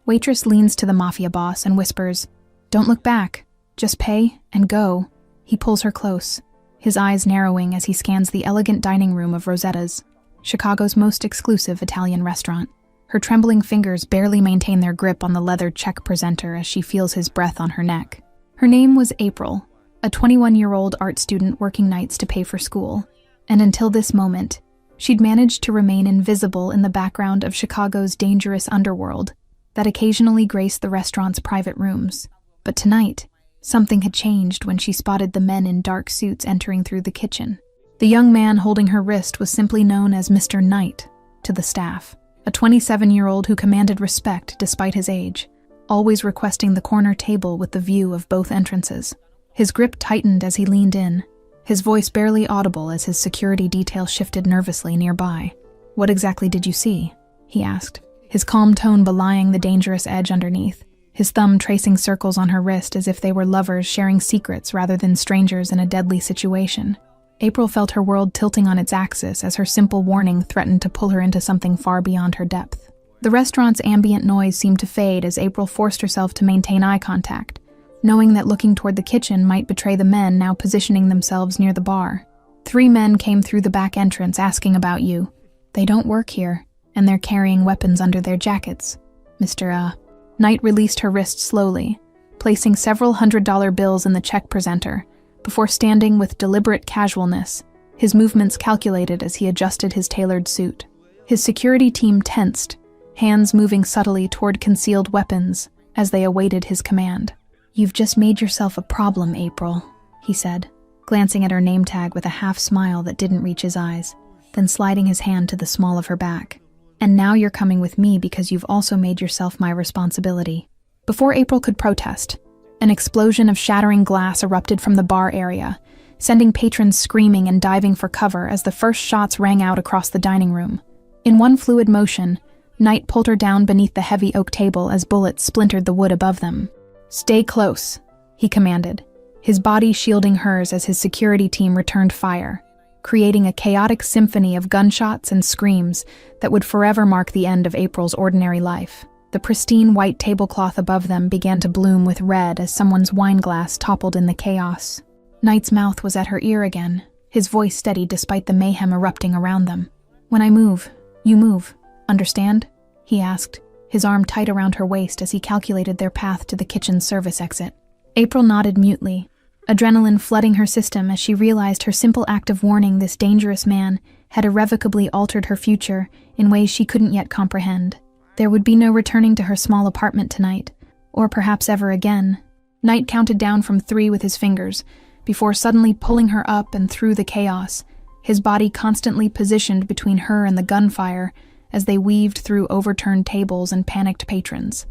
Waitress leans to the Mafia boss and whispers, "Don't look back. Just pay and go." He pulls her close, his eyes narrowing as he scans the elegant dining room of Rosetta's, Chicago's most exclusive Italian restaurant. Her trembling fingers barely maintain their grip on the leather check presenter as she feels his breath on her neck. Her name was April, a 21-year-old art student working nights to pay for school, and until this moment, she'd managed to remain invisible in the background of Chicago's dangerous underworld that occasionally graced the restaurant's private rooms. But tonight, something had changed when she spotted the men in dark suits entering through the kitchen. The young man holding her wrist was simply known as Mr. Knight to the staff, a 27-year-old who commanded respect despite his age, always requesting the corner table with the view of both entrances. His grip tightened as he leaned in, his voice barely audible as his security detail shifted nervously nearby. "What exactly did you see?" he asked, his calm tone belying the dangerous edge underneath, his thumb tracing circles on her wrist as if they were lovers sharing secrets rather than strangers in a deadly situation. April felt her world tilting on its axis as her simple warning threatened to pull her into something far beyond her depth. The restaurant's ambient noise seemed to fade as April forced herself to maintain eye contact, knowing that looking toward the kitchen might betray the men now positioning themselves near the bar. "3 men came through the back entrance asking about you. They don't work here, and they're carrying weapons under their jackets. Mr. Knight released her wrist slowly, placing several $100 bills in the check presenter, before standing with deliberate casualness, his movements calculated as he adjusted his tailored suit. His security team tensed, hands moving subtly toward concealed weapons as they awaited his command. "You've just made yourself a problem, April," he said, glancing at her name tag with a half-smile that didn't reach his eyes, then sliding his hand to the small of her back. "And now you're coming with me because you've also made yourself my responsibility." Before April could protest, an explosion of shattering glass erupted from the bar area, sending patrons screaming and diving for cover as the first shots rang out across the dining room. In one fluid motion, Knight pulled her down beneath the heavy oak table as bullets splintered the wood above them. "Stay close," he commanded, his body shielding hers as his security team returned fire, creating a chaotic symphony of gunshots and screams that would forever mark the end of April's ordinary life. The pristine white tablecloth above them began to bloom with red as someone's wine glass toppled in the chaos. Knight's mouth was at her ear again, his voice steady despite the mayhem erupting around them. "When I move, you move. Understand?" he asked, his arm tight around her waist as he calculated their path to the kitchen's service exit. April nodded mutely, adrenaline flooding her system as she realized her simple act of warning this dangerous man had irrevocably altered her future in ways she couldn't yet comprehend. There would be no returning to her small apartment tonight, or perhaps ever again. Knight counted down from 3 with his fingers, before suddenly pulling her up and through the chaos, his body constantly positioned between her and the gunfire as they weaved through overturned tables and panicked patrons.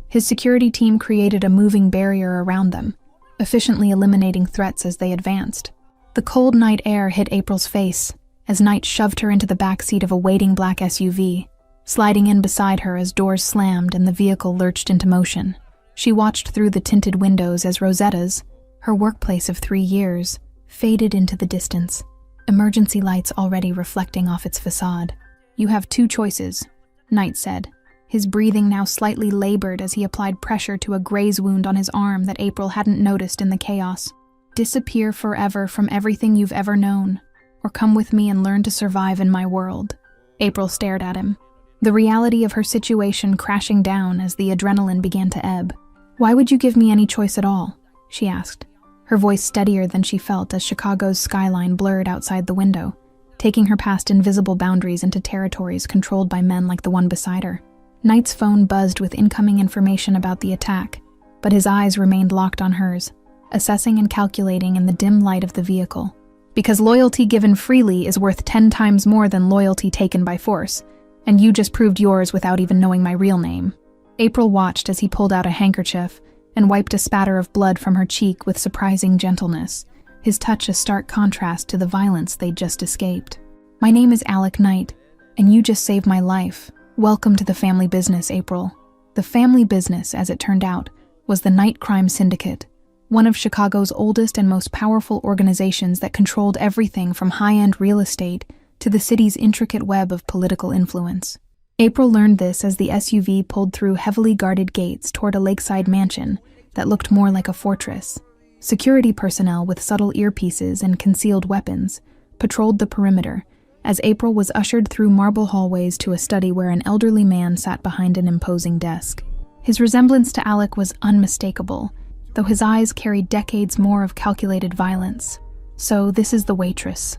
His security team created a moving barrier around them, efficiently eliminating threats as they advanced. The cold night air hit April's face as Knight shoved her into the back seat of a waiting black SUV, sliding in beside her as doors slammed and the vehicle lurched into motion. She watched through the tinted windows as Rosetta's, her workplace of 3 years, faded into the distance, emergency lights already reflecting off its facade. "You have 2 choices," Knight said, his breathing now slightly labored as he applied pressure to a graze wound on his arm that April hadn't noticed in the chaos. "Disappear forever from everything you've ever known, or come with me and learn to survive in my world." April stared at him, the reality of her situation crashing down as the adrenaline began to ebb. "Why would you give me any choice at all?" she asked, her voice steadier than she felt as Chicago's skyline blurred outside the window, taking her past invisible boundaries into territories controlled by men like the one beside her. Knight's phone buzzed with incoming information about the attack, but his eyes remained locked on hers, assessing and calculating in the dim light of the vehicle. "Because loyalty given freely is worth 10 times more than loyalty taken by force, and you just proved yours without even knowing my real name." April watched as he pulled out a handkerchief and wiped a spatter of blood from her cheek with surprising gentleness, his touch a stark contrast to the violence they'd just escaped. "My name is Alec Knight, and you just saved my life. Welcome to the family business, April." The family business, as it turned out, was the Knight Crime Syndicate, one of Chicago's oldest and most powerful organizations that controlled everything from high-end real estate to the city's intricate web of political influence. April learned this as the SUV pulled through heavily guarded gates toward a lakeside mansion that looked more like a fortress. Security personnel with subtle earpieces and concealed weapons patrolled the perimeter as April was ushered through marble hallways to a study where an elderly man sat behind an imposing desk. His resemblance to Alec was unmistakable, though his eyes carried decades more of calculated violence. "So this is the waitress,"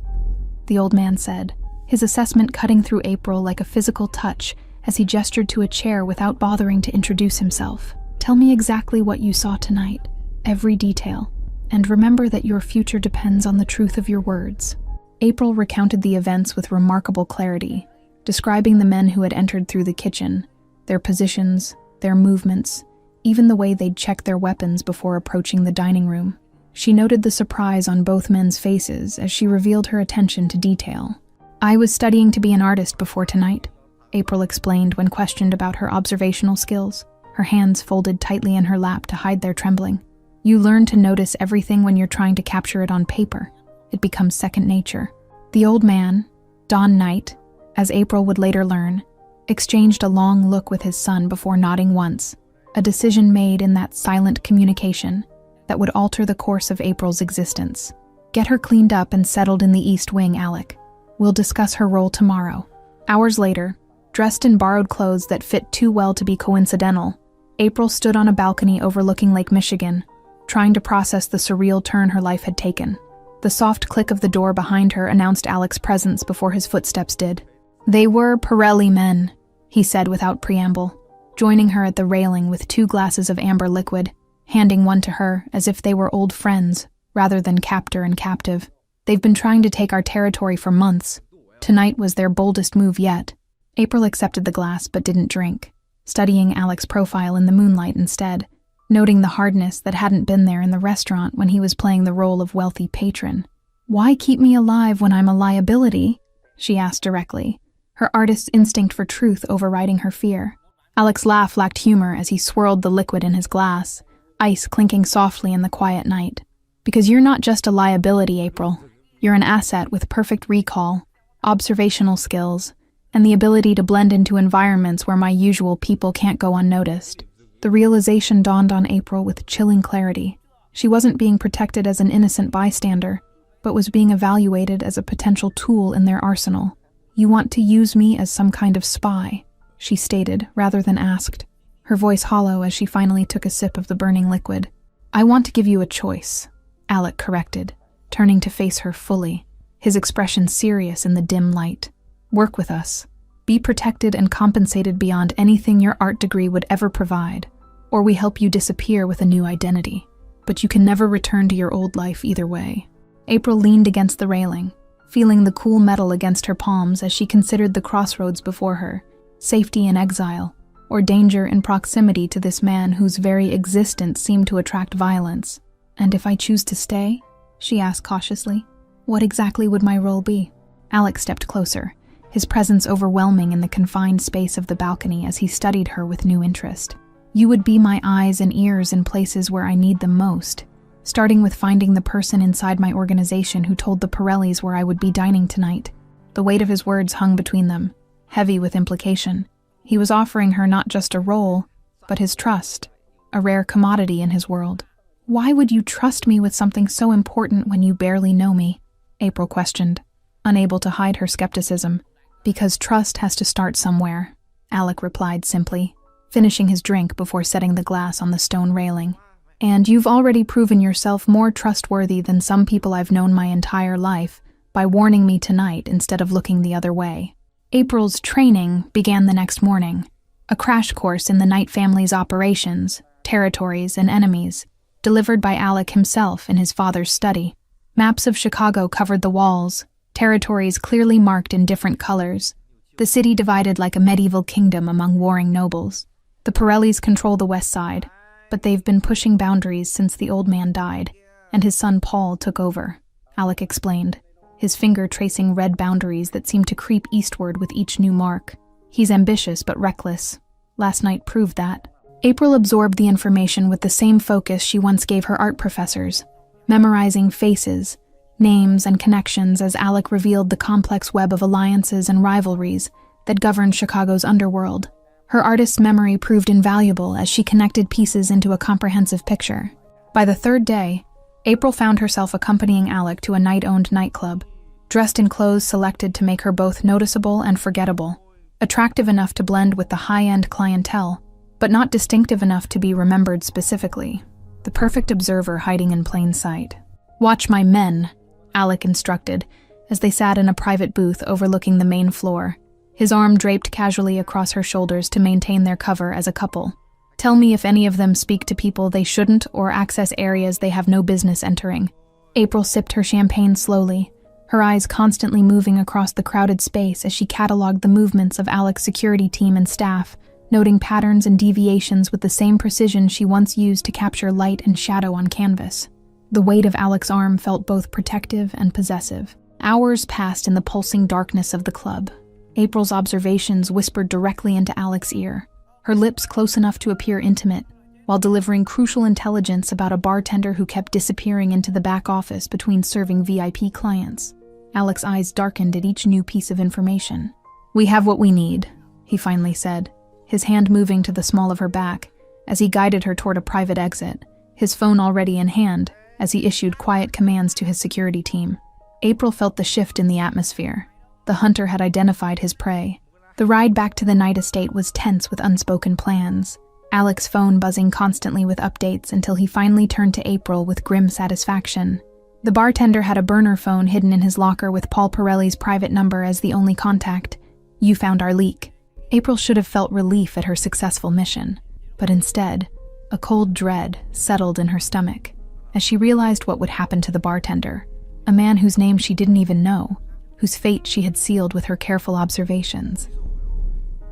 the old man said, his assessment cutting through April like a physical touch as he gestured to a chair without bothering to introduce himself. "Tell me exactly what you saw tonight, every detail, and remember that your future depends on the truth of your words." April recounted the events with remarkable clarity, describing the men who had entered through the kitchen, their positions, their movements, even the way they'd checked their weapons before approaching the dining room. She noted the surprise on both men's faces as she revealed her attention to detail. "I was studying to be an artist before tonight," April explained when questioned about her observational skills, her hands folded tightly in her lap to hide their trembling. "You learn to notice everything when you're trying to capture it on paper. It becomes second nature." The old man, Don Knight, as April would later learn, exchanged a long look with his son before nodding once, a decision made in that silent communication that would alter the course of April's existence. "Get her cleaned up and settled in the East Wing, Alec. We'll discuss her role tomorrow." Hours later, dressed in borrowed clothes that fit too well to be coincidental, April stood on a balcony overlooking Lake Michigan, trying to process the surreal turn her life had taken. The soft click of the door behind her announced Alec's presence before his footsteps did. "They were Pirelli men," he said without preamble, joining her at the railing with 2 glasses of amber liquid, handing one to her as if they were old friends rather than captor and captive. "They've been trying to take our territory for months. Tonight was their boldest move yet." April accepted the glass but didn't drink, studying Alec's profile in the moonlight instead, noting the hardness that hadn't been there in the restaurant when he was playing the role of wealthy patron. "Why keep me alive when I'm a liability?" she asked directly, her artist's instinct for truth overriding her fear. Alec's laugh lacked humor as he swirled the liquid in his glass, ice clinking softly in the quiet night. "Because you're not just a liability, April. You're an asset with perfect recall, observational skills, and the ability to blend into environments where my usual people can't go unnoticed." The realization dawned on April with chilling clarity. She wasn't being protected as an innocent bystander, but was being evaluated as a potential tool in their arsenal. "You want to use me as some kind of spy," she stated rather than asked, her voice hollow as she finally took a sip of the burning liquid. "I want to give you a choice," Alec corrected, turning to face her fully, his expression serious in the dim light. "Work with us. Be protected and compensated beyond anything your art degree would ever provide, or we help you disappear with a new identity. But you can never return to your old life either way." April leaned against the railing, feeling the cool metal against her palms as she considered the crossroads before her, safety in exile, or danger in proximity to this man whose very existence seemed to attract violence. "And if I choose to stay?" she asked cautiously. "What exactly would my role be?" Alec stepped closer, his presence overwhelming in the confined space of the balcony as he studied her with new interest. "You would be my eyes and ears in places where I need them most, starting with finding the person inside my organization who told the Pirellis where I would be dining tonight." The weight of his words hung between them, heavy with implication. He was offering her not just a role, but his trust, a rare commodity in his world. "Why would you trust me with something so important when you barely know me?" April questioned, unable to hide her skepticism. "Because trust has to start somewhere," Alec replied simply, finishing his drink before setting the glass on the stone railing. "And you've already proven yourself more trustworthy than some people I've known my entire life by warning me tonight instead of looking the other way." April's training began the next morning, a crash course in the Knight family's operations, territories, and enemies, delivered by Alec himself in his father's study. Maps of Chicago covered the walls, territories clearly marked in different colors, the city divided like a medieval kingdom among warring nobles. The Pirellis control the west side, but they've been pushing boundaries since the old man died, and his son Paul took over, Alec explained, his finger tracing red boundaries that seemed to creep eastward with each new mark. "He's ambitious but reckless. Last night proved that." April absorbed the information with the same focus she once gave her art professors, memorizing faces, names, and connections as Alec revealed the complex web of alliances and rivalries that governed Chicago's underworld. Her artist's memory proved invaluable as she connected pieces into a comprehensive picture. By the third day, April found herself accompanying Alec to a night-owned nightclub, dressed in clothes selected to make her both noticeable and forgettable, attractive enough to blend with the high-end clientele, but not distinctive enough to be remembered specifically. The perfect observer hiding in plain sight. "Watch my men," Alec instructed, as they sat in a private booth overlooking the main floor, his arm draped casually across her shoulders to maintain their cover as a couple. "Tell me if any of them speak to people they shouldn't or access areas they have no business entering." April sipped her champagne slowly, her eyes constantly moving across the crowded space as she cataloged the movements of Alec's security team and staff, noting patterns and deviations with the same precision she once used to capture light and shadow on canvas. The weight of Alec's arm felt both protective and possessive. Hours passed in the pulsing darkness of the club. April's observations whispered directly into Alec's ear, her lips close enough to appear intimate, while delivering crucial intelligence about a bartender who kept disappearing into the back office between serving VIP clients. Alec's eyes darkened at each new piece of information. "We have what we need," he finally said, his hand moving to the small of her back as he guided her toward a private exit, his phone already in hand as he issued quiet commands to his security team. April felt the shift in the atmosphere. The hunter had identified his prey. The ride back to the night estate was tense with unspoken plans, Alec's phone buzzing constantly with updates until he finally turned to April with grim satisfaction. The bartender had a burner phone hidden in his locker with Paul Pirelli's private number as the only contact. "You found our leak." April should have felt relief at her successful mission, but instead, a cold dread settled in her stomach as she realized what would happen to the bartender, a man whose name she didn't even know, whose fate she had sealed with her careful observations.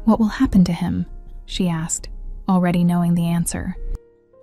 "What will happen to him?" she asked, already knowing the answer.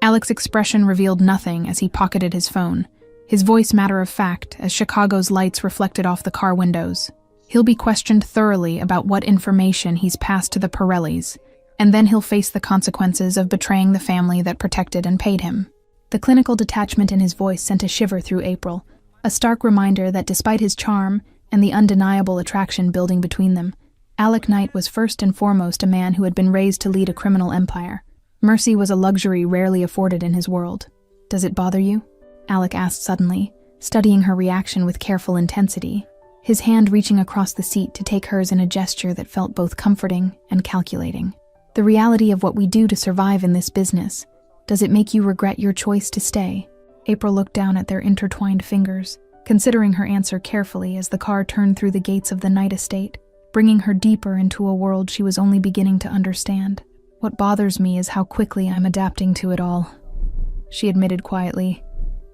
Alec's expression revealed nothing as he pocketed his phone, his voice matter of fact as Chicago's lights reflected off the car windows. "He'll be questioned thoroughly about what information he's passed to the Pirellis, and then he'll face the consequences of betraying the family that protected and paid him." The clinical detachment in his voice sent a shiver through April, a stark reminder that despite his charm and the undeniable attraction building between them, Alec Knight was first and foremost a man who had been raised to lead a criminal empire. Mercy was a luxury rarely afforded in his world. "Does it bother you?" Alec asked suddenly, studying her reaction with careful intensity, his hand reaching across the seat to take hers in a gesture that felt both comforting and calculating. "The reality of what we do to survive in this business. Does it make you regret your choice to stay?" April looked down at their intertwined fingers, considering her answer carefully as the car turned through the gates of the night estate, bringing her deeper into a world she was only beginning to understand. "What bothers me is how quickly I'm adapting to it all," she admitted quietly,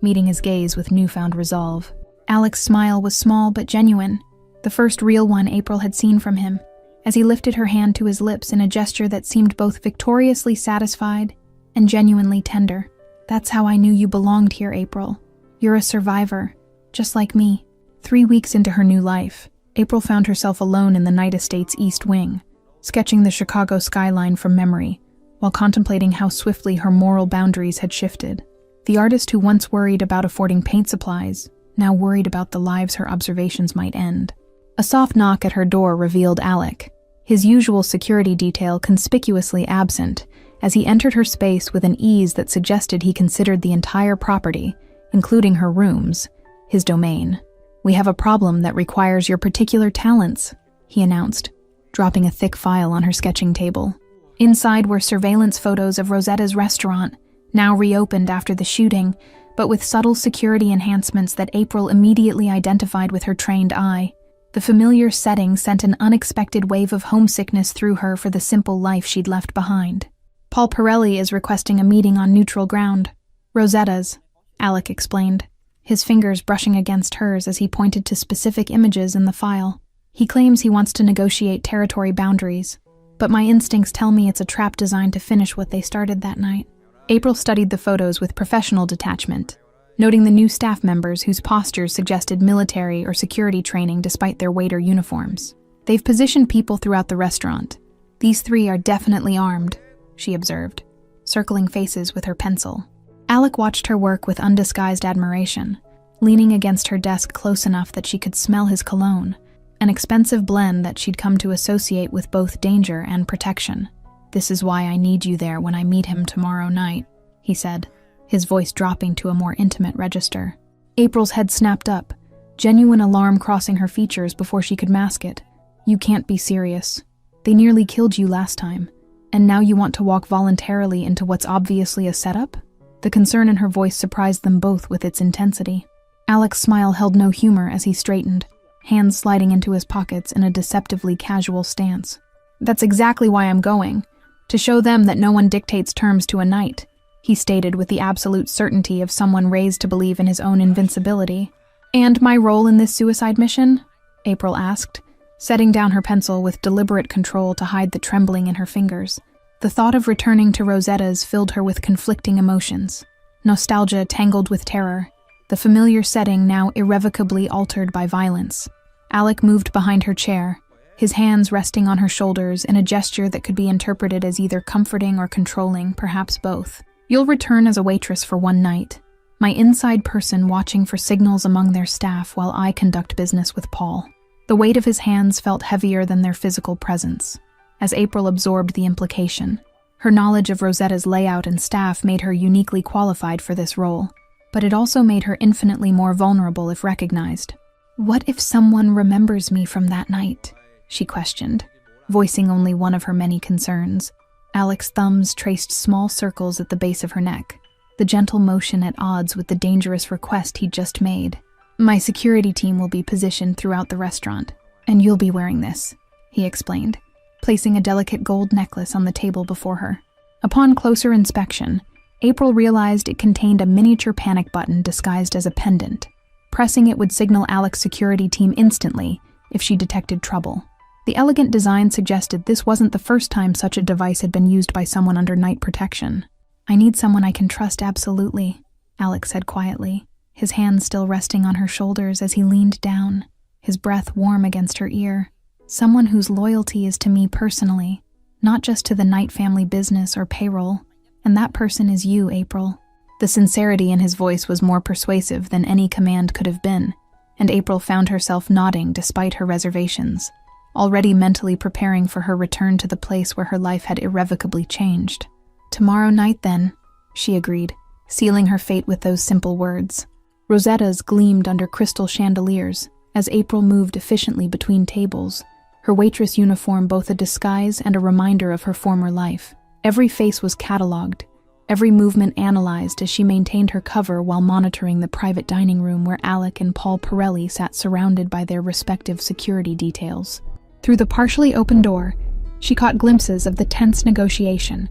meeting his gaze with newfound resolve. Alec's smile was small but genuine, the first real one April had seen from him, as he lifted her hand to his lips in a gesture that seemed both victoriously satisfied and genuinely tender. "That's how I knew you belonged here, April. You're a survivor, just like me." 3 weeks into her new life, April found herself alone in the night estate's east wing, sketching the Chicago skyline from memory, while contemplating how swiftly her moral boundaries had shifted. The artist who once worried about affording paint supplies now worried about the lives her observations might end. A soft knock at her door revealed Alec, his usual security detail conspicuously absent, as he entered her space with an ease that suggested he considered the entire property, including her rooms, his domain. "We have a problem that requires your particular talents," he announced, dropping a thick file on her sketching table. Inside were surveillance photos of Rosetta's restaurant, now reopened after the shooting, but with subtle security enhancements that April immediately identified with her trained eye. The familiar setting sent an unexpected wave of homesickness through her for the simple life she'd left behind. "Paul Pirelli is requesting a meeting on neutral ground. Rosetta's," Alec explained, his fingers brushing against hers as he pointed to specific images in the file. "He claims he wants to negotiate territory boundaries, but my instincts tell me it's a trap designed to finish what they started that night." April studied the photos with professional detachment, noting the new staff members whose postures suggested military or security training despite their waiter uniforms. "They've positioned people throughout the restaurant. These 3 are definitely armed," she observed, circling faces with her pencil. Alec watched her work with undisguised admiration, leaning against her desk close enough that she could smell his cologne, an expensive blend that she'd come to associate with both danger and protection. "This is why I need you there when I meet him tomorrow night," he said, his voice dropping to a more intimate register. April's head snapped up, genuine alarm crossing her features before she could mask it. "You can't be serious. They nearly killed you last time, and now you want to walk voluntarily into what's obviously a setup?" The concern in her voice surprised them both with its intensity. Alec's smile held no humor as he straightened, hands sliding into his pockets in a deceptively casual stance. "That's exactly why I'm going, to show them that no one dictates terms to a knight," he stated with the absolute certainty of someone raised to believe in his own invincibility. "And my role in this suicide mission?" April asked, setting down her pencil with deliberate control to hide the trembling in her fingers. The thought of returning to Rosetta's filled her with conflicting emotions. Nostalgia tangled with terror, the familiar setting now irrevocably altered by violence. Alec moved behind her chair, his hands resting on her shoulders in a gesture that could be interpreted as either comforting or controlling, perhaps both. "You'll return as a waitress for one night, my inside person watching for signals among their staff while I conduct business with Paul." The weight of his hands felt heavier than their physical presence, as April absorbed the implication. Her knowledge of Rosetta's layout and staff made her uniquely qualified for this role, but it also made her infinitely more vulnerable if recognized. "What if someone remembers me from that night?" she questioned, voicing only one of her many concerns. Alec's thumbs traced small circles at the base of her neck, the gentle motion at odds with the dangerous request he'd just made. "My security team will be positioned throughout the restaurant, and you'll be wearing this," he explained, placing a delicate gold necklace on the table before her. Upon closer inspection, April realized it contained a miniature panic button disguised as a pendant. Pressing it would signal Alec's security team instantly if she detected trouble. The elegant design suggested this wasn't the first time such a device had been used by someone under night protection. "I need someone I can trust absolutely," Alec said quietly, his hands still resting on her shoulders as he leaned down, his breath warm against her ear. "Someone whose loyalty is to me personally, not just to the Knight family business or payroll. And that person is you, April." The sincerity in his voice was more persuasive than any command could have been, and April found herself nodding despite her reservations, already mentally preparing for her return to the place where her life had irrevocably changed. "Tomorrow night, then," she agreed, sealing her fate with those simple words. Rosetta's gleamed under crystal chandeliers as April moved efficiently between tables, her waitress uniform both a disguise and a reminder of her former life. Every face was catalogued, every movement analyzed as she maintained her cover while monitoring the private dining room where Alec and Paul Pirelli sat surrounded by their respective security details. Through the partially open door, she caught glimpses of the tense negotiation.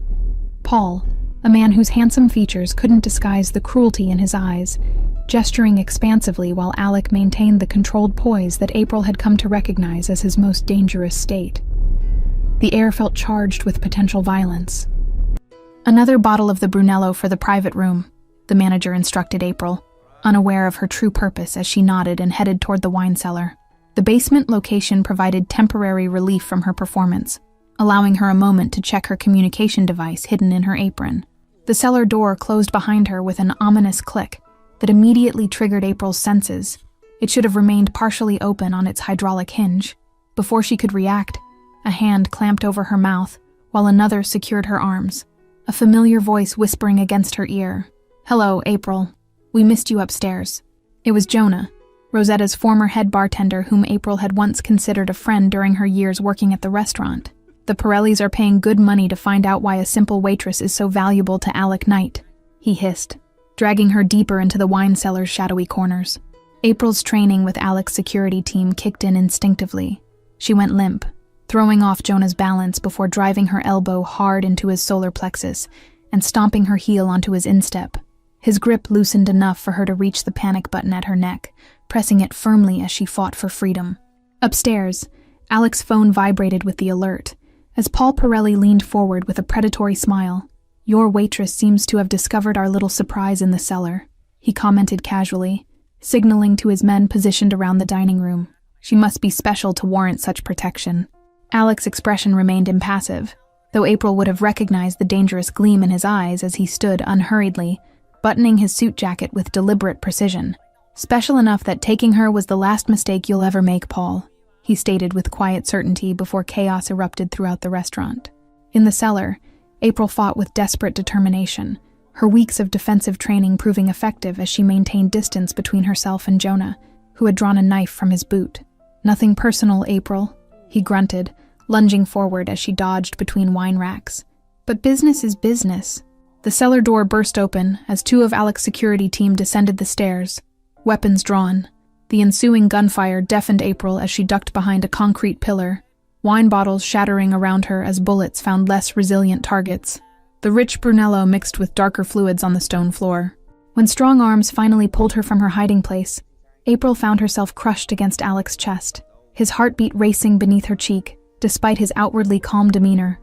Paul, a man whose handsome features couldn't disguise the cruelty in his eyes, gesturing expansively while Alec maintained the controlled poise that April had come to recognize as his most dangerous state. The air felt charged with potential violence. "Another bottle of the Brunello for the private room," the manager instructed April, unaware of her true purpose as she nodded and headed toward the wine cellar. The basement location provided temporary relief from her performance, allowing her a moment to check her communication device hidden in her apron. The cellar door closed behind her with an ominous click that immediately triggered April's senses. It should have remained partially open on its hydraulic hinge. Before she could react, a hand clamped over her mouth while another secured her arms, a familiar voice whispering against her ear. "Hello, April. We missed you upstairs." It was Jonah, Rosetta's former head bartender whom April had once considered a friend during her years working at the restaurant. "The Pirellis are paying good money to find out why a simple waitress is so valuable to Alec Knight," he hissed, dragging her deeper into the wine cellar's shadowy corners. April's training with Alec's security team kicked in instinctively. She went limp, throwing off Jonah's balance before driving her elbow hard into his solar plexus and stomping her heel onto his instep. His grip loosened enough for her to reach the panic button at her neck, pressing it firmly as she fought for freedom. Upstairs, Alec's phone vibrated with the alert, as Paul Pirelli leaned forward with a predatory smile. "Your waitress seems to have discovered our little surprise in the cellar," he commented casually, signaling to his men positioned around the dining room. "She must be special to warrant such protection." Alec's expression remained impassive, though April would have recognized the dangerous gleam in his eyes as he stood unhurriedly, buttoning his suit jacket with deliberate precision. "Special enough that taking her was the last mistake you'll ever make, Paul," he stated with quiet certainty before chaos erupted throughout the restaurant. In the cellar, April fought with desperate determination, her weeks of defensive training proving effective as she maintained distance between herself and Jonah, who had drawn a knife from his boot. "Nothing personal, April," he grunted, lunging forward as she dodged between wine racks. "But business is business." The cellar door burst open as two of Alec's security team descended the stairs, weapons drawn. The ensuing gunfire deafened April as she ducked behind a concrete pillar, wine bottles shattering around her as bullets found less resilient targets. The rich Brunello mixed with darker fluids on the stone floor. When strong arms finally pulled her from her hiding place, April found herself crushed against Alec's chest, his heartbeat racing beneath her cheek, despite his outwardly calm demeanor.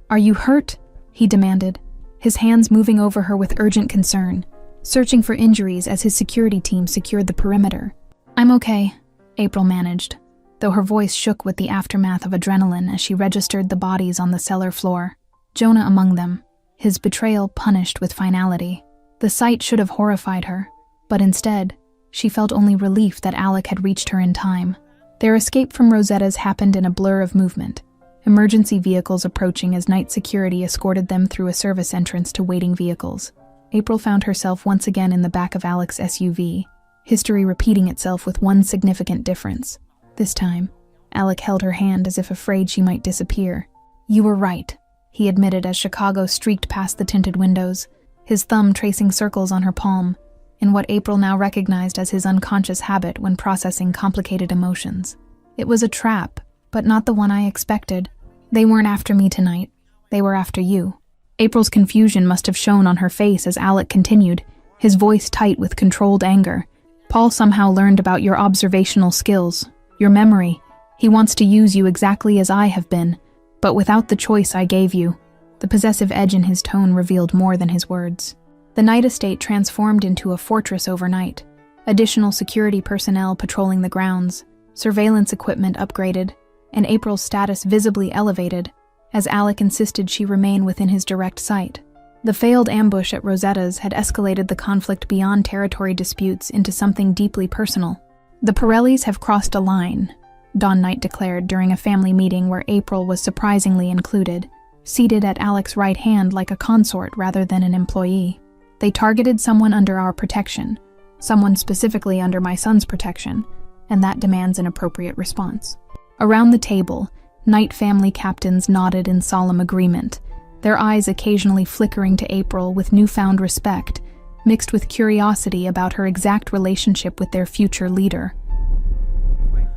"Are you hurt?" he demanded, his hands moving over her with urgent concern, searching for injuries as his security team secured the perimeter. "I'm okay," April managed, though her voice shook with the aftermath of adrenaline as she registered the bodies on the cellar floor, Jonah among them, his betrayal punished with finality. The sight should have horrified her, but instead, she felt only relief that Alec had reached her in time. Their escape from Rosetta's happened in a blur of movement, emergency vehicles approaching as night security escorted them through a service entrance to waiting vehicles. April found herself once again in the back of Alec's SUV, history repeating itself with one significant difference. This time, Alec held her hand as if afraid she might disappear. "You were right," he admitted as Chicago streaked past the tinted windows, his thumb tracing circles on her palm, in what April now recognized as his unconscious habit when processing complicated emotions. "It was a trap, but not the one I expected. They weren't after me tonight. They were after you." April's confusion must have shown on her face as Alec continued, his voice tight with controlled anger. "Paul somehow learned about your observational skills, your memory. He wants to use you exactly as I have been, but without the choice I gave you." The possessive edge in his tone revealed more than his words. The night estate transformed into a fortress overnight. Additional security personnel patrolling the grounds, surveillance equipment upgraded, and April's status visibly elevated, as Alec insisted she remain within his direct sight. The failed ambush at Rosetta's had escalated the conflict beyond territory disputes into something deeply personal. "The Pirellis have crossed a line," Dawn Knight declared during a family meeting where April was surprisingly included, seated at Alec's right hand like a consort rather than an employee. "They targeted someone under our protection, someone specifically under my son's protection, and that demands an appropriate response." Around the table, Knight family captains nodded in solemn agreement, their eyes occasionally flickering to April with newfound respect, mixed with curiosity about her exact relationship with their future leader.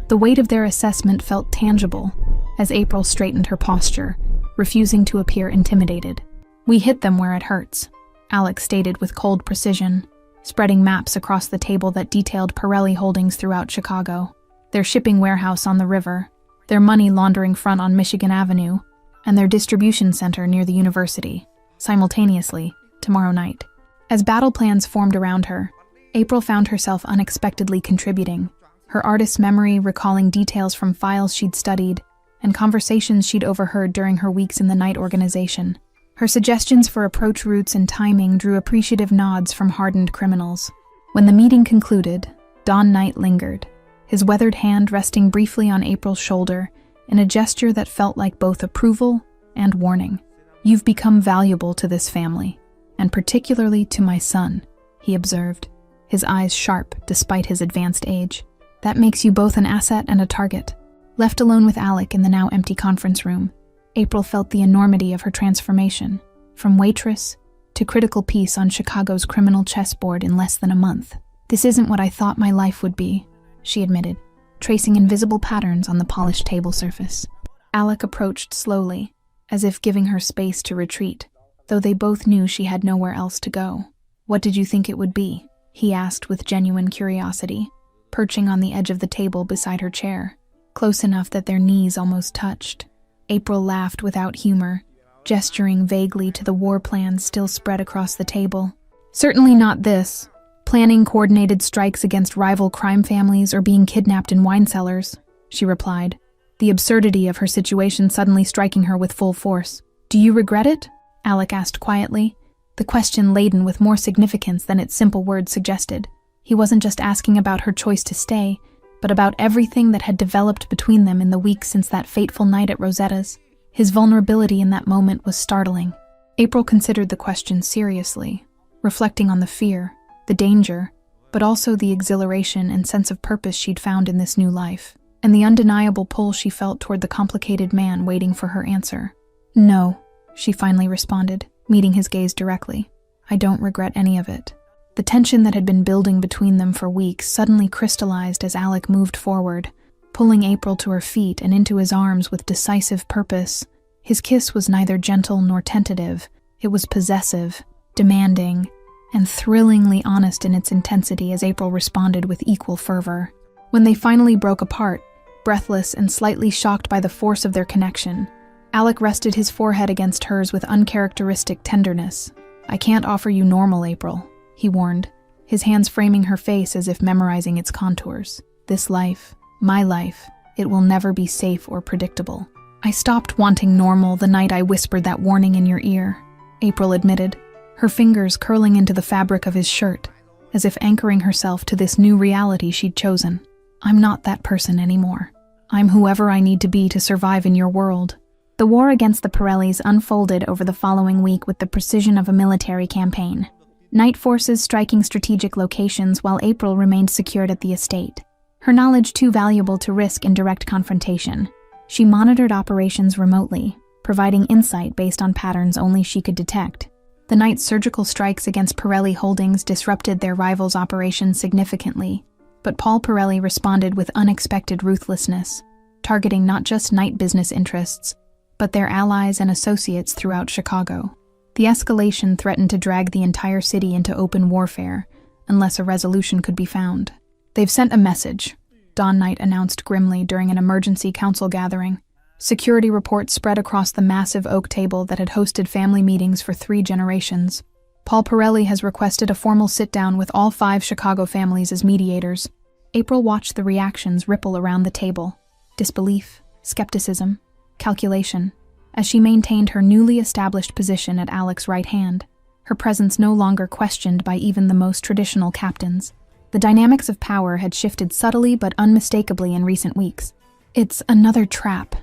The weight of their assessment felt tangible as April straightened her posture, refusing to appear intimidated. "We hit them where it hurts," Alex stated with cold precision, spreading maps across the table that detailed Pirelli holdings throughout Chicago, their shipping warehouse on the river, their money laundering front on Michigan Avenue, and their distribution center near the university, simultaneously, tomorrow night. As battle plans formed around her, April found herself unexpectedly contributing, her artist's memory recalling details from files she'd studied and conversations she'd overheard during her weeks in the night organization. Her suggestions for approach routes and timing drew appreciative nods from hardened criminals. When the meeting concluded, Dawn Knight lingered, his weathered hand resting briefly on April's shoulder in a gesture that felt like both approval and warning. "You've become valuable to this family, and particularly to my son," he observed, his eyes sharp despite his advanced age. "That makes you both an asset and a target." Left alone with Alec in the now empty conference room, April felt the enormity of her transformation, from waitress to critical piece on Chicago's criminal chessboard in less than a month. "This isn't what I thought my life would be," she admitted, tracing invisible patterns on the polished table surface. Alec approached slowly, as if giving her space to retreat, though they both knew she had nowhere else to go. "What did you think it would be?" he asked with genuine curiosity, perching on the edge of the table beside her chair, close enough that their knees almost touched. April laughed without humor, gesturing vaguely to the war plans still spread across the table. "Certainly not this. Planning coordinated strikes against rival crime families or being kidnapped in wine cellars," she replied, the absurdity of her situation suddenly striking her with full force. "Do you regret it?" Alec asked quietly, the question laden with more significance than its simple words suggested. He wasn't just asking about her choice to stay, but about everything that had developed between them in the weeks since that fateful night at Rosetta's. His vulnerability in that moment was startling. April considered the question seriously, reflecting on the fear, the danger, but also the exhilaration and sense of purpose she'd found in this new life, and the undeniable pull she felt toward the complicated man waiting for her answer. "No," she finally responded, meeting his gaze directly. "I don't regret any of it." The tension that had been building between them for weeks suddenly crystallized as Alec moved forward, pulling April to her feet and into his arms with decisive purpose. His kiss was neither gentle nor tentative. It was possessive, demanding, and thrillingly honest in its intensity as April responded with equal fervor. When they finally broke apart, breathless and slightly shocked by the force of their connection, Alec rested his forehead against hers with uncharacteristic tenderness. "I can't offer you normal, April," he warned, his hands framing her face as if memorizing its contours. "This life, my life, it will never be safe or predictable." "I stopped wanting normal the night I whispered that warning in your ear," April admitted, her fingers curling into the fabric of his shirt, as if anchoring herself to this new reality she'd chosen. "I'm not that person anymore. I'm whoever I need to be to survive in your world." The war against the Pirellis unfolded over the following week with the precision of a military campaign. Night forces striking strategic locations while April remained secured at the estate, her knowledge too valuable to risk in direct confrontation. She monitored operations remotely, providing insight based on patterns only she could detect. The night's surgical strikes against Pirelli Holdings disrupted their rivals' operations significantly, but Paul Pirelli responded with unexpected ruthlessness, targeting not just night business interests, but their allies and associates throughout Chicago. The escalation threatened to drag the entire city into open warfare, unless a resolution could be found. "They've sent a message," Don Knight announced grimly during an emergency council gathering. Security reports spread across the massive oak table that had hosted family meetings for 3 generations. Paul Pirelli has requested a formal sit-down with all 5 Chicago families as mediators. April watched the reactions ripple around the table. Disbelief, skepticism, calculation, as she maintained her newly established position at Alec's right hand, her presence no longer questioned by even the most traditional captains. The dynamics of power had shifted subtly but unmistakably in recent weeks. "It's another trap,"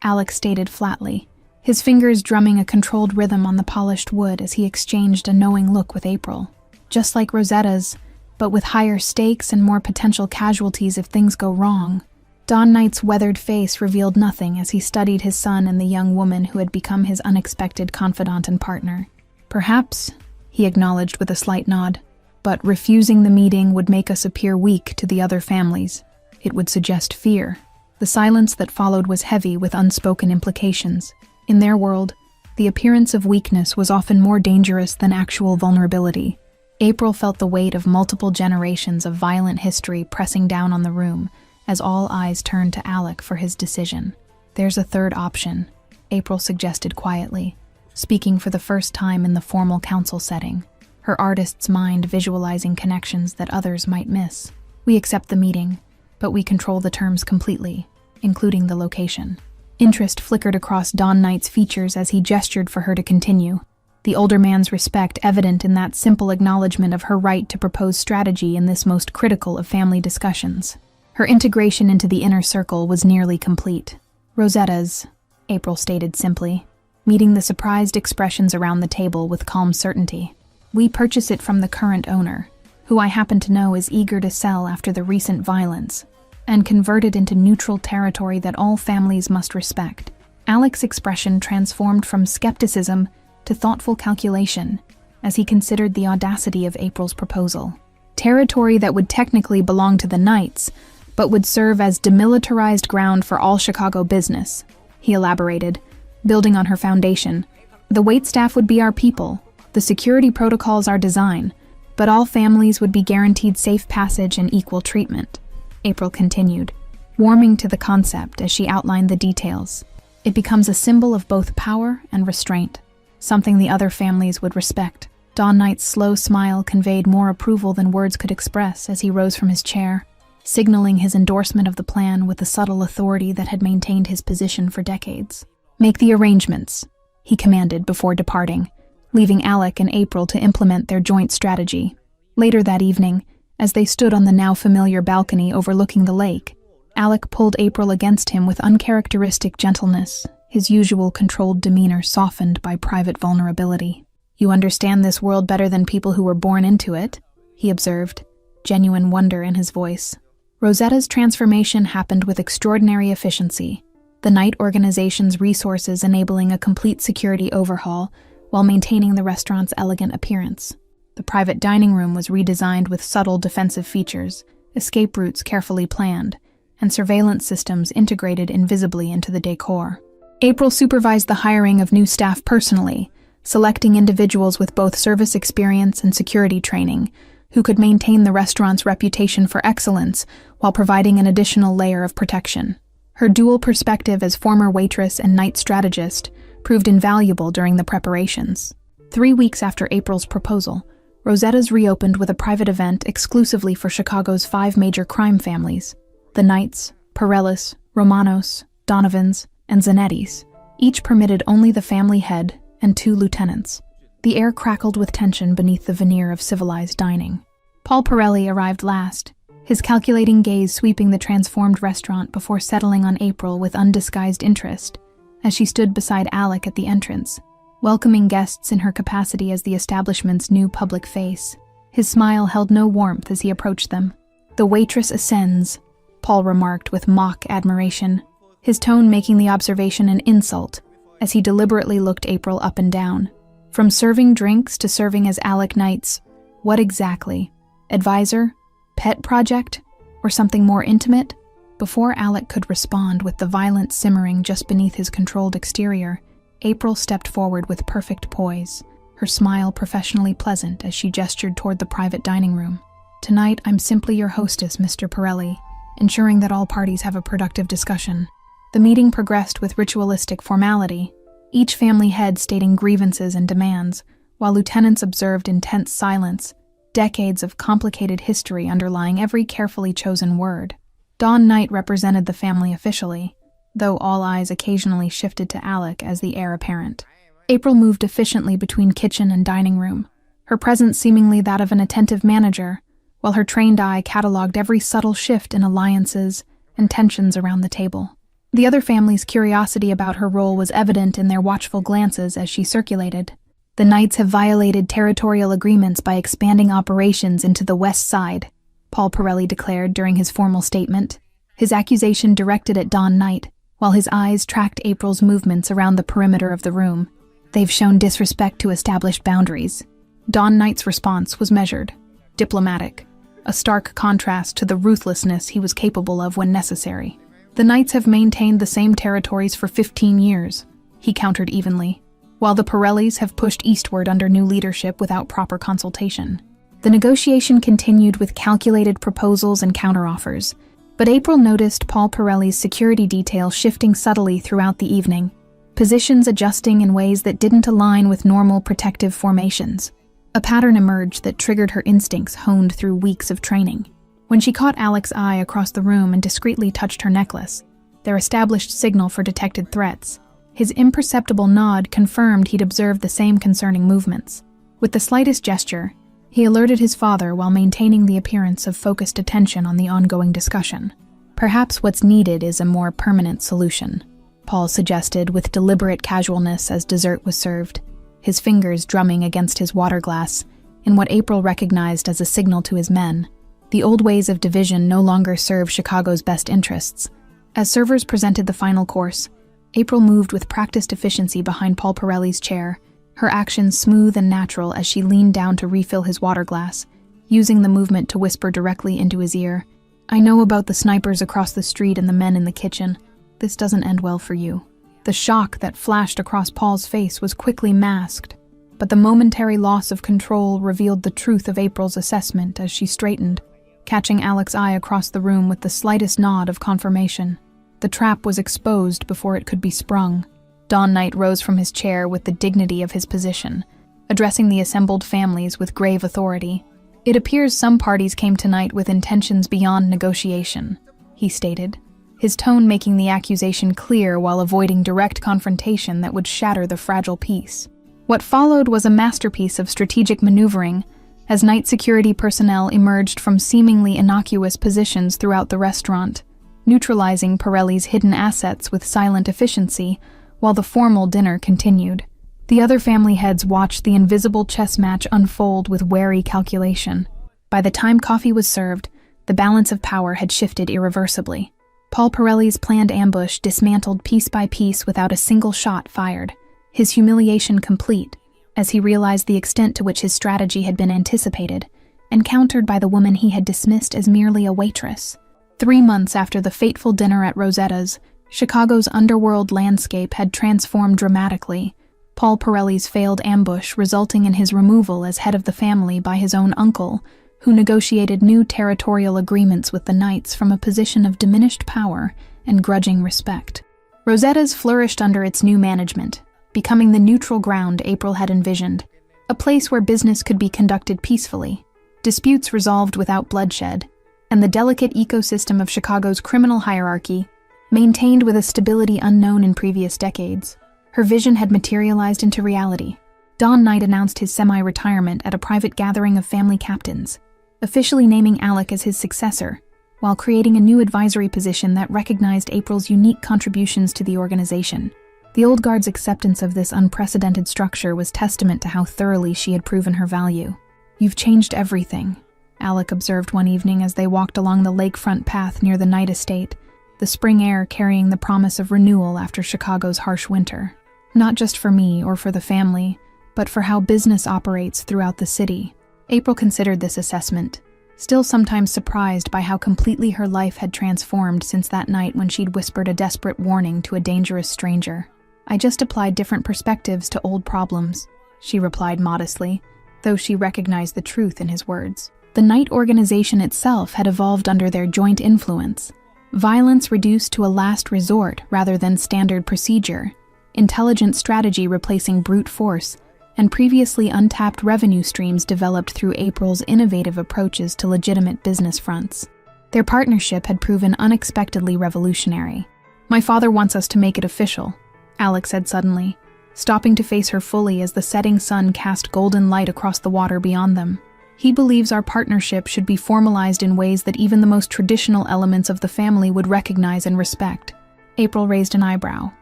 Alec stated flatly, his fingers drumming a controlled rhythm on the polished wood as he exchanged a knowing look with April. "Just like Rosetta's, but with higher stakes and more potential casualties if things go wrong." Don Knight's weathered face revealed nothing as he studied his son and the young woman who had become his unexpected confidant and partner. "Perhaps," he acknowledged with a slight nod, "but refusing the meeting would make us appear weak to the other families. It would suggest fear." The silence that followed was heavy with unspoken implications. In their world, the appearance of weakness was often more dangerous than actual vulnerability. April felt the weight of multiple generations of violent history pressing down on the room, as all eyes turned to Alec for his decision. "There's a third option," April suggested quietly, speaking for the first time in the formal council setting, her artist's mind visualizing connections that others might miss. "We accept the meeting, but we control the terms completely, including the location." Interest flickered across Don Knight's features as he gestured for her to continue, the older man's respect evident in that simple acknowledgement of her right to propose strategy in this most critical of family discussions. Her integration into the inner circle was nearly complete. "Rosetta's," April stated simply, meeting the surprised expressions around the table with calm certainty. "We purchase it from the current owner, who I happen to know is eager to sell after the recent violence, and convert it into neutral territory that all families must respect." Alec's expression transformed from skepticism to thoughtful calculation as he considered the audacity of April's proposal. Territory that would technically belong to the Knights, but would serve as demilitarized ground for all Chicago business, he elaborated, building on her foundation. "The waitstaff would be our people, the security protocols our design, but all families would be guaranteed safe passage and equal treatment," April continued, warming to the concept as she outlined the details. "It becomes a symbol of both power and restraint, something the other families would respect." Don Knight's slow smile conveyed more approval than words could express as he rose from his chair, signaling his endorsement of the plan with the subtle authority that had maintained his position for decades. "Make the arrangements," he commanded before departing, leaving Alec and April to implement their joint strategy. Later that evening, As they stood on the now familiar balcony overlooking the lake, Alec pulled April against him with uncharacteristic gentleness, his usual controlled demeanor softened by private vulnerability. "You understand this world better than people who were born into it," he observed, genuine wonder in his voice. Rosetta's transformation happened with extraordinary efficiency, the night organization's resources enabling a complete security overhaul while maintaining the restaurant's elegant appearance. The private dining room was redesigned with subtle defensive features, escape routes carefully planned, and surveillance systems integrated invisibly into the decor. April supervised the hiring of new staff personally, selecting individuals with both service experience and security training, who could maintain the restaurant's reputation for excellence while providing an additional layer of protection. Her dual perspective as former waitress and night strategist proved invaluable during the preparations. 3 weeks after April's proposal, Rosetta's reopened with a private event exclusively for Chicago's 5 major crime families: the Knights, Pirellis, Romanos, Donovans, and Zanettis. Each permitted only the family head and 2 lieutenants. The air crackled with tension beneath the veneer of civilized dining. Paul Pirelli arrived last, his calculating gaze sweeping the transformed restaurant before settling on April with undisguised interest, as she stood beside Alec at the entrance, welcoming guests in her capacity as the establishment's new public face. His smile held no warmth as he approached them. "The waitress ascends," Paul remarked with mock admiration, his tone making the observation an insult, as he deliberately looked April up and down. From serving drinks to serving as Alec Knight's, what exactly? Advisor? Pet project? Or something more intimate? Before Alec could respond with the violence simmering just beneath his controlled exterior, April stepped forward with perfect poise, her smile professionally pleasant as she gestured toward the private dining room. "Tonight, I'm simply your hostess, Mr. Pirelli, ensuring that all parties have a productive discussion." The meeting progressed with ritualistic formality, each family head stating grievances and demands, while lieutenants observed intense silence, decades of complicated history underlying every carefully chosen word. Dawn Knight represented the family officially, though all eyes occasionally shifted to Alec as the heir apparent. April moved efficiently between kitchen and dining room, her presence seemingly that of an attentive manager, while her trained eye catalogued every subtle shift in alliances and tensions around the table. The other family's curiosity about her role was evident in their watchful glances as she circulated. "The Knights have violated territorial agreements by expanding operations into the West Side," Paul Pirelli declared during his formal statement, his accusation directed at Dawn Knight, while his eyes tracked April's movements around the perimeter of the room. "They've shown disrespect to established boundaries." Dawn Knight's response was measured, diplomatic, a stark contrast to the ruthlessness he was capable of when necessary. "The Knights have maintained the same territories for 15 years, he countered evenly, while the Pirellis have pushed eastward under new leadership without proper consultation. The negotiation continued with calculated proposals and counteroffers, but April noticed Paul Pirelli's security detail shifting subtly throughout the evening, positions adjusting in ways that didn't align with normal protective formations. A pattern emerged that triggered her instincts honed through weeks of training. When she caught Alec's eye across the room and discreetly touched her necklace, their established signal for detected threats, his imperceptible nod confirmed he'd observed the same concerning movements. With the slightest gesture, he alerted his father while maintaining the appearance of focused attention on the ongoing discussion. "Perhaps what's needed is a more permanent solution," Paul suggested with deliberate casualness as dessert was served, his fingers drumming against his water glass in what April recognized as a signal to his men. The old ways of division no longer serve Chicago's best interests. As servers presented the final course, April moved with practiced efficiency behind Paul Pirelli's chair, her actions smooth and natural as she leaned down to refill his water glass, using the movement to whisper directly into his ear. "I know about the snipers across the street and the men in the kitchen. This doesn't end well for you." The shock that flashed across Paul's face was quickly masked, but the momentary loss of control revealed the truth of April's assessment as she straightened, catching Alec's eye across the room with the slightest nod of confirmation. The trap was exposed before it could be sprung. Dawn Knight rose from his chair with the dignity of his position, addressing the assembled families with grave authority. "It appears some parties came tonight with intentions beyond negotiation," he stated, his tone making the accusation clear while avoiding direct confrontation that would shatter the fragile peace. What followed was a masterpiece of strategic maneuvering, as night security personnel emerged from seemingly innocuous positions throughout the restaurant, neutralizing Pirelli's hidden assets with silent efficiency while the formal dinner continued. The other family heads watched the invisible chess match unfold with wary calculation. By the time coffee was served, the balance of power had shifted irreversibly. Paul Pirelli's planned ambush dismantled piece by piece without a single shot fired, his humiliation complete, as he realized the extent to which his strategy had been anticipated and countered by the woman he had dismissed as merely a waitress. 3 months after the fateful dinner at Rosetta's, Chicago's underworld landscape had transformed dramatically, Paul Pirelli's failed ambush resulting in his removal as head of the family by his own uncle, who negotiated new territorial agreements with the Knights from a position of diminished power and grudging respect. Rosetta's flourished under its new management, becoming the neutral ground April had envisioned, a place where business could be conducted peacefully, disputes resolved without bloodshed, and the delicate ecosystem of Chicago's criminal hierarchy maintained with a stability unknown in previous decades. Her vision had materialized into reality. Don Knight announced his semi-retirement at a private gathering of family captains, officially naming Alec as his successor, while creating a new advisory position that recognized April's unique contributions to the organization. The old guard's acceptance of this unprecedented structure was testament to how thoroughly she had proven her value. "You've changed everything," Alec observed one evening as they walked along the lakefront path near the Knight estate, the spring air carrying the promise of renewal after Chicago's harsh winter. "Not just for me or for the family, but for how business operates throughout the city." April considered this assessment, still sometimes surprised by how completely her life had transformed since that night when she'd whispered a desperate warning to a dangerous stranger. "I just applied different perspectives to old problems," she replied modestly, though she recognized the truth in his words. The Knight organization itself had evolved under their joint influence, violence reduced to a last resort rather than standard procedure, intelligent strategy replacing brute force, and previously untapped revenue streams developed through April's innovative approaches to legitimate business fronts. Their partnership had proven unexpectedly revolutionary. "My father wants us to make it official," Alec said suddenly, stopping to face her fully as the setting sun cast golden light across the water beyond them. "He believes our partnership should be formalized in ways that even the most traditional elements of the family would recognize and respect." April raised an eyebrow,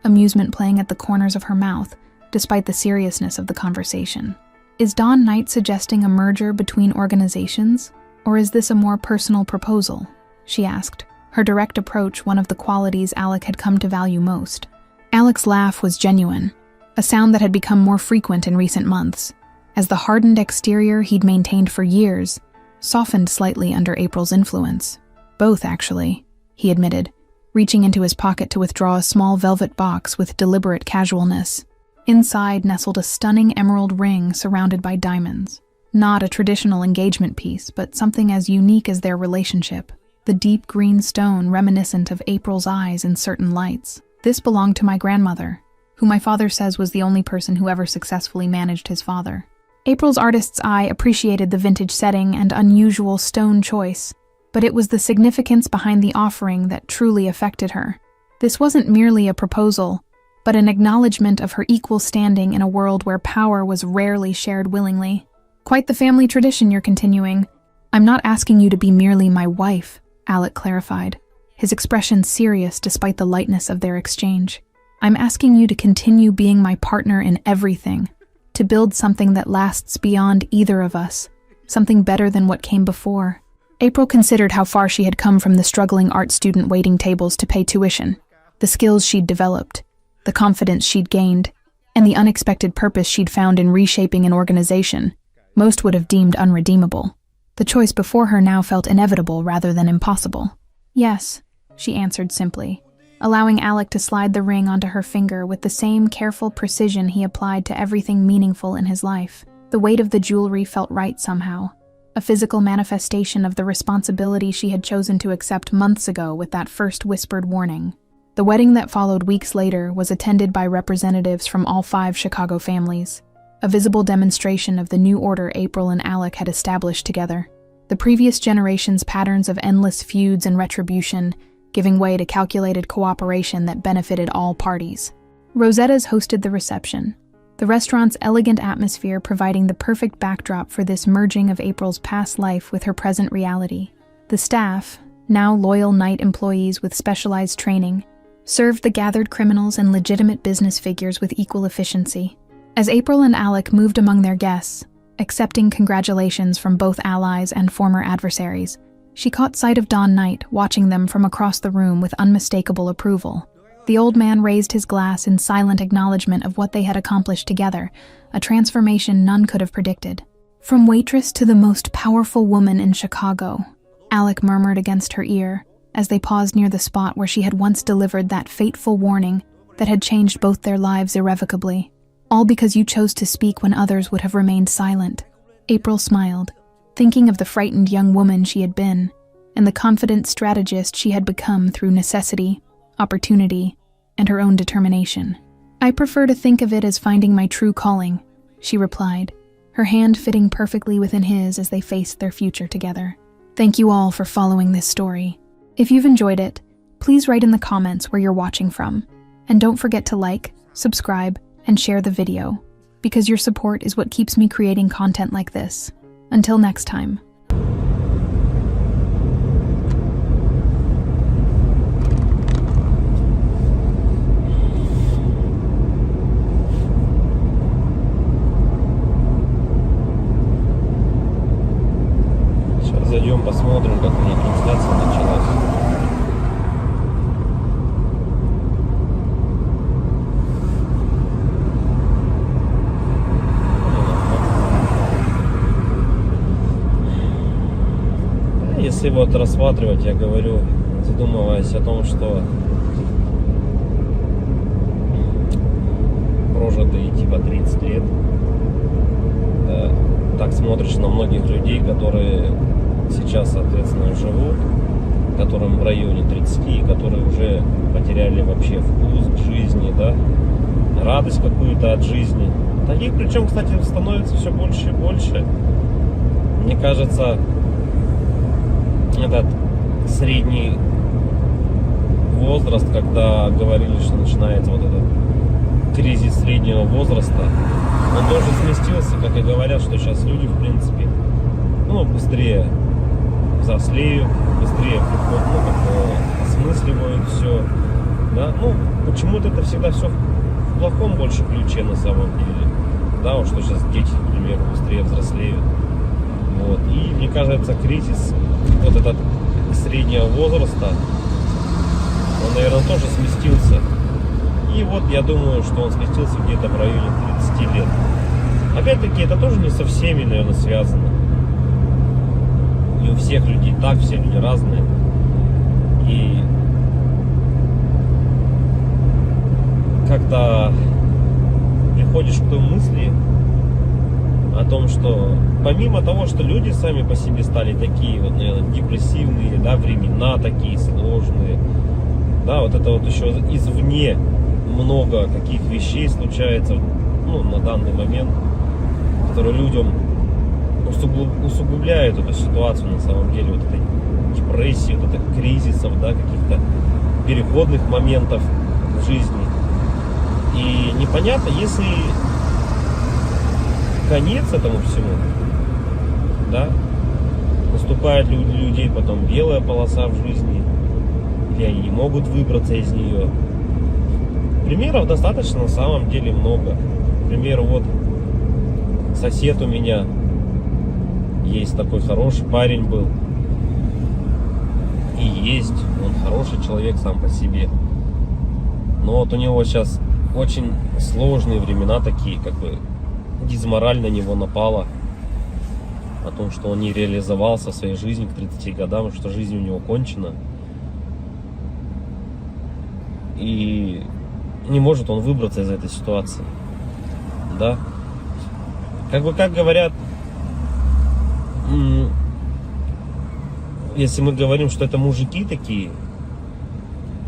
amusement playing at the corners of her mouth, despite the seriousness of the conversation. "Is Don Knight suggesting a merger between organizations, or is this a more personal proposal?" she asked, her direct approach one of the qualities Alec had come to value most. Alec's laugh was genuine, a sound that had become more frequent in recent months, as the hardened exterior he'd maintained for years softened slightly under April's influence. "Both, actually," he admitted, reaching into his pocket to withdraw a small velvet box with deliberate casualness. Inside nestled a stunning emerald ring surrounded by diamonds. Not a traditional engagement piece, but something as unique as their relationship, the deep green stone reminiscent of April's eyes in certain lights. "This belonged to my grandmother, who my father says was the only person who ever successfully managed his father." April's artist's eye appreciated the vintage setting and unusual stone choice, but it was the significance behind the offering that truly affected her. This wasn't merely a proposal, but an acknowledgement of her equal standing in a world where power was rarely shared willingly. "Quite the family tradition you're continuing. I'm not asking you to be merely my wife," Alec clarified, his expression serious despite the lightness of their exchange. "I'm asking you to continue being my partner in everything, to build something that lasts beyond either of us, something better than what came before." April considered how far she had come from the struggling art student waiting tables to pay tuition, the skills she'd developed, the confidence she'd gained, and the unexpected purpose she'd found in reshaping an organization most would have deemed unredeemable. The choice before her now felt inevitable rather than impossible. "Yes," she answered simply, allowing Alec to slide the ring onto her finger with the same careful precision he applied to everything meaningful in his life. The weight of the jewelry felt right somehow, a physical manifestation of the responsibility she had chosen to accept months ago with that first whispered warning. The wedding that followed weeks later was attended by representatives from all 5 Chicago families, a visible demonstration of the new order April and Alec had established together. The previous generation's patterns of endless feuds and retribution giving way to calculated cooperation that benefited all parties. Rosetta's hosted the reception, the restaurant's elegant atmosphere providing the perfect backdrop for this merging of April's past life with her present reality. The staff, now loyal night employees with specialized training, served the gathered criminals and legitimate business figures with equal efficiency. As April and Alec moved among their guests, accepting congratulations from both allies and former adversaries, she caught sight of Don Knight watching them from across the room with unmistakable approval. The old man raised his glass in silent acknowledgement of what they had accomplished together, a transformation none could have predicted. From waitress to the most powerful woman in Chicago, Alec murmured against her ear as they paused near the spot where she had once delivered that fateful warning that had changed both their lives irrevocably. All because you chose to speak when others would have remained silent. April smiled, thinking of the frightened young woman she had been, and the confident strategist she had become through necessity, opportunity, and her own determination. "I prefer to think of it as finding my true calling," she replied, her hand fitting perfectly within his as they faced their future together. Thank you all for following this story. If you've enjoyed it, please write in the comments where you're watching from, and don't forget to like, subscribe, and share the video, because your support is what keeps me creating content like this. Until next time. Сейчас зайдем, посмотрим, как у них трансляция началась. Если вот рассматривать, я говорю, задумываясь о том, что прожитые типа 30 лет, да, так смотришь на многих людей, которые сейчас, соответственно, живут, которым в районе 30, которые уже потеряли вообще вкус к жизни, да, радость какую-то от жизни. Таких, причем, кстати, становится все больше и больше. Мне кажется, этот средний возраст, когда говорили, что начинается вот этот кризис среднего возраста, он тоже сместился, как и говорят, что сейчас люди, в принципе, быстрее взрослеют, быстрее осмысливают все, да, почему-то это всегда все в плохом больше ключе на самом деле, да, вот что сейчас дети, к примеру, быстрее взрослеют, вот, и мне кажется, кризис вот этот среднего возраста, он, наверное, тоже сместился. И вот я думаю, что он сместился где-то в районе 30 лет. Опять-таки, это тоже не со всеми, наверное, связано. Не у всех людей так, все люди разные. И как-то приходишь к той мысли о том, что помимо того, что люди сами по себе стали такие вот, наверное, депрессивные, да, времена такие сложные, да, вот это вот еще извне много каких вещей случается, на данный момент, которые людям усугубляют эту ситуацию на самом деле, вот этой депрессии, вот этих кризисов, да, каких-то переходных моментов в жизни. И непонятно, если конец этому всему, да, наступает у людей потом белая полоса в жизни, или они не могут выбраться из нее. Примеров достаточно на самом деле много. К примеру, вот сосед у меня есть такой хороший парень был, и есть, он хороший человек сам по себе, но вот у него сейчас очень сложные времена такие, как бы дизмораль на него напала, о том, что он не реализовался в своей жизни к 30 годам, что жизнь у него кончена. И не может он выбраться из этой ситуации. Да? Как говорят, если мы говорим, что это мужики такие,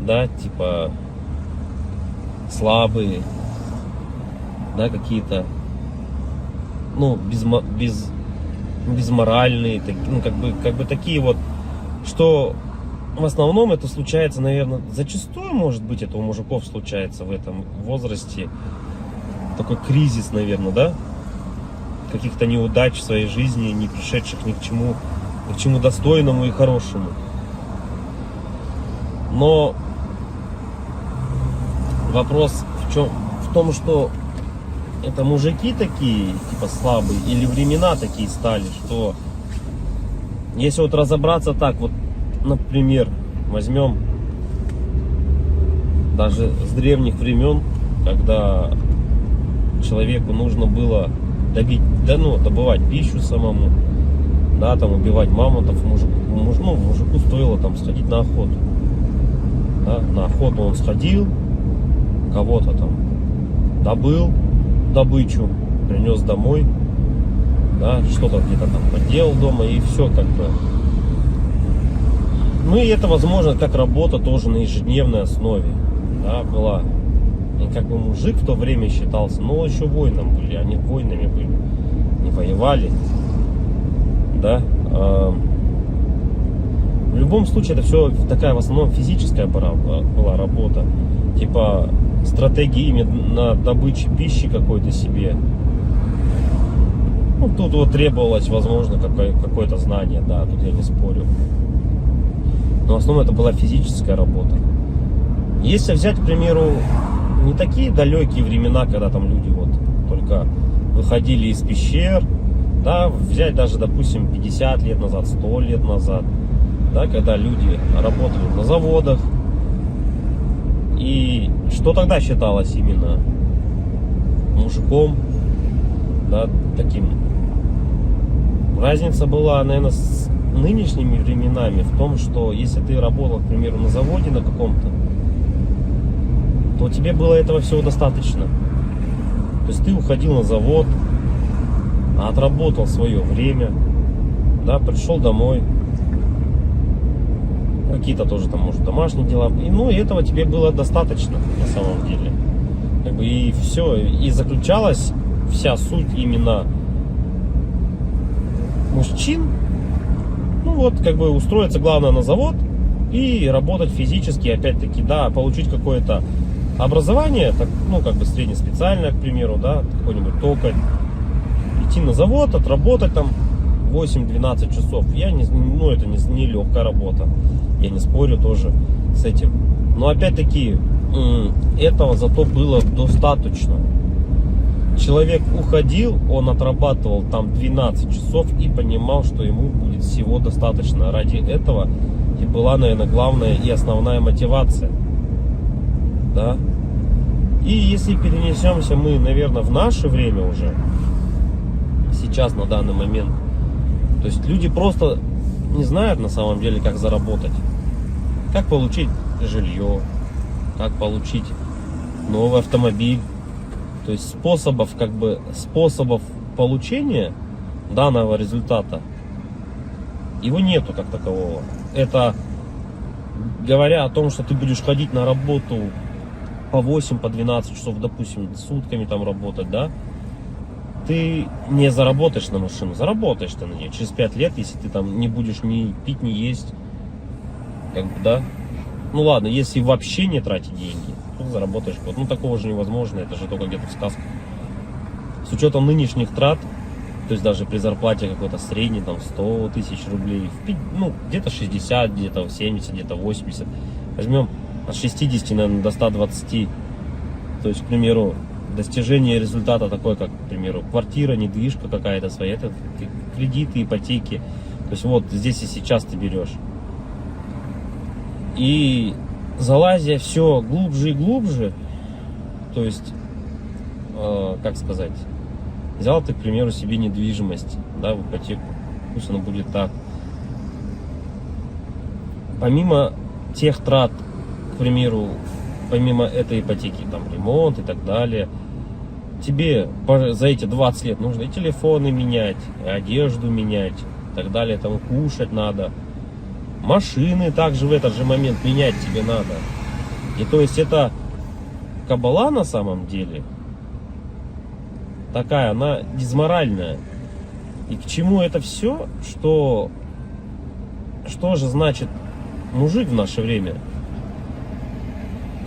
да, типа слабые, да, какие-то, безморальные, как бы такие вот, что в основном это случается, наверное, зачастую, может быть, это у мужиков случается в этом возрасте, такой кризис, наверное, да? Каких-то неудач в своей жизни, не пришедших ни к чему достойному и хорошему. Но вопрос в том, что это мужики такие, типа слабые, или времена такие стали, что если вот разобраться так, вот, например, возьмем даже с древних времен, когда человеку нужно было добывать пищу самому, да, там убивать мамонтов, мужику стоило там сходить на охоту. Да, на охоту он сходил, кого-то там добыл добычу, принес домой, да, что-то где-то там поделал дома, и все как бы. Ну и это возможно как работа тоже на ежедневной основе, да, была. И как бы мужик в то время считался, но еще воином были, они воинами были, не воевали, да. В любом случае это все такая в основном физическая была работа, типа стратегии именно добычи пищи какой-то себе. Ну, тут вот требовалось, возможно, какое-то знание, да, тут я не спорю. Но в основном это была физическая работа. Если взять, к примеру, не такие далекие времена, когда там люди вот только выходили из пещер, да, взять даже, допустим, 50 лет назад, 100 лет назад, да, когда люди работали на заводах, и что тогда считалось именно мужиком, да, таким. Разница была, наверное, с нынешними временами в том, что если ты работал, к примеру, на заводе на каком-то, то тебе было этого всего достаточно. То есть ты уходил на завод, отработал свое время, да, пришел домой, какие-то тоже там, может, домашние дела, и, ну, и этого тебе было достаточно на самом деле. Как бы и все, и заключалась вся суть именно мужчин, ну вот, как бы устроиться главное на завод и работать физически, опять-таки, да, получить какое-то образование, так, ну, как бы среднеспециальное, к примеру, да, какой-нибудь токарь, идти на завод, отработать там 8-12 часов. Ну, это не легкая работа, я не спорю тоже с этим. Но опять-таки, этого зато было достаточно. Человек уходил, он отрабатывал там 12 часов и понимал, что ему будет всего достаточно. Ради этого и была, наверное, главная и основная мотивация. Да? И если перенесемся мы, наверное, в наше время уже, сейчас, на данный момент, то есть люди просто не знают на самом деле, как заработать. Как получить жилье, как получить новый автомобиль. То есть способов получения данного результата его нету как такового. Это говоря о том, что ты будешь ходить на работу по 8, по 12 часов, допустим, сутками там работать, да, ты не заработаешь на машину, заработаешь ты на нее через 5 лет, если ты там не будешь ни пить, ни есть, как бы, да. Ну ладно, если вообще не тратить деньги, то заработаешь год. Ну такого же невозможно, это же только где-то в сказках. С учетом нынешних трат, то есть даже при зарплате какой-то средней, там 100 тысяч рублей, ну где-то 60, где-то 70, где-то 80, возьмем от 60, наверное, до 120, то есть, к примеру, достижение результата такой, как, к примеру, квартира, недвижка какая-то своя, это кредиты, ипотеки, то есть вот здесь и сейчас ты берешь. И залазя все глубже и глубже, то есть, как сказать, взял ты, к примеру, себе недвижимость, да, в ипотеку, пусть оно будет так. Помимо тех трат, к примеру, помимо этой ипотеки, там, ремонт и так далее, тебе за эти 20 лет нужно и телефоны менять, и одежду менять, и так далее, там, кушать надо. Машины также в этот же момент менять тебе надо. И то есть это кабала на самом деле такая, она дизморальная. И к чему это все? Что же значит мужик в наше время?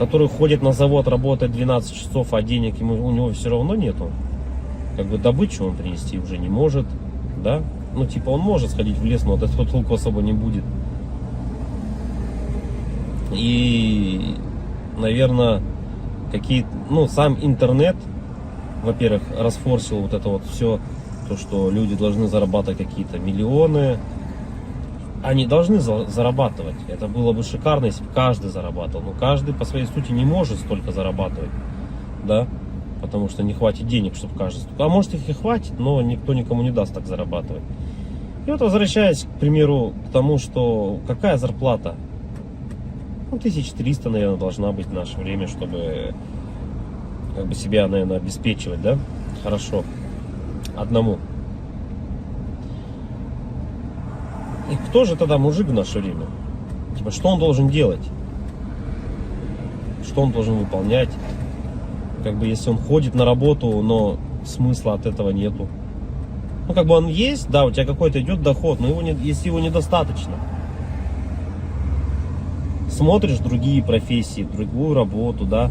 который ходит на завод, работает 12 часов, а денег у него все равно нету. Как бы добычу он принести уже не может, да? Ну, типа, он может сходить в лес, но от этого толку особо не будет. И, наверное, сам интернет, во-первых, расфорсил вот это вот все, то, что люди должны зарабатывать какие-то миллионы. Они должны зарабатывать. Это было бы шикарно, если бы каждый зарабатывал. Но каждый по своей сути не может столько зарабатывать, да, потому что не хватит денег, чтобы каждый. А может, их и хватит, но никто никому не даст так зарабатывать. И вот, возвращаясь, к примеру, к тому, что какая зарплата? 1300, наверное, должна быть в наше время, чтобы как бы себя, наверное, обеспечивать, да? Хорошо. Одному. И кто же тогда мужик в наше время? Типа, что он должен делать? Что он должен выполнять? Как бы, если он ходит на работу, но смысла от этого нету. Ну, как бы он есть, да, у тебя какой-то идет доход, но если его недостаточно. Смотришь другие профессии, другую работу, да,